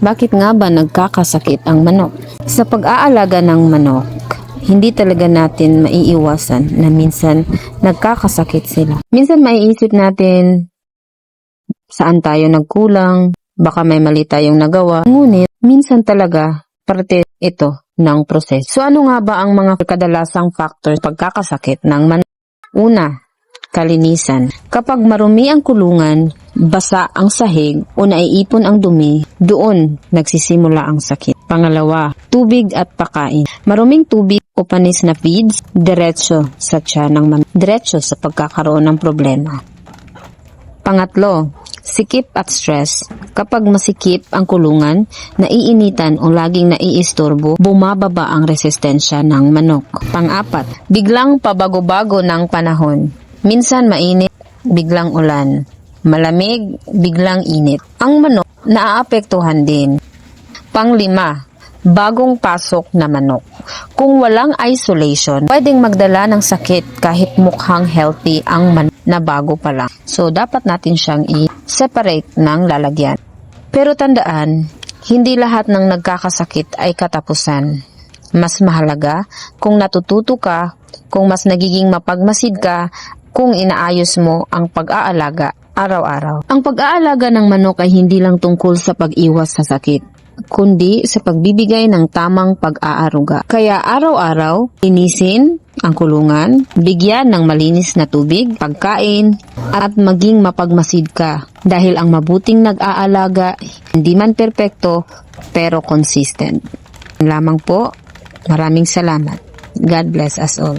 Bakit nga ba nagkakasakit ang manok? Sa pag-aalaga ng manok, hindi talaga natin maiiwasan na minsan nagkakasakit sila. Minsan maiisip natin saan tayo nagkulang, baka may mali tayong nagawa. Ngunit minsan talaga parte ito ng proseso. So ano nga ba ang mga kadalasang factors pagkakasakit ng manok? Una, kalinisan. Kapag marumi ang kulungan, basa ang sahig o naiipon ang dumi, doon nagsisimula ang sakit. Pangalawa, tubig at pagkain. Maruming tubig o panis na feeds, diretso sa tiyan ng manok, diretso sa pagkakaroon ng problema. Pangatlo, sikip at stress. Kapag masikip ang kulungan, naiinitan o laging naiistorbo, bumababa ang resistensya ng manok. Pang-apat, biglang pabago-bago ng panahon. Minsan mainit, biglang ulan. Malamig, biglang init. Ang manok naaapektuhan din. Pang-lima, bagong pasok na manok. Kung walang isolation, pwedeng magdala ng sakit kahit mukhang healthy ang manok na bago pa lang. So, dapat natin siyang i-separate ng lalagyan. Pero tandaan, hindi lahat ng nagkakasakit ay katapusan. Mas mahalaga kung natututo ka, kung mas nagiging mapagmasid ka, kung inaayos mo ang pag-aalaga araw-araw. Ang pag-aalaga ng manok ay hindi lang tungkol sa pag-iwas sa sakit, kundi sa pagbibigay ng tamang pag-aaruga. Kaya araw-araw, linisin ang kulungan, bigyan ng malinis na tubig, pagkain, at maging mapagmasid ka. Dahil ang mabuting nag-aalaga, hindi man perpekto, pero consistent. Lamang po, maraming salamat. God bless us all.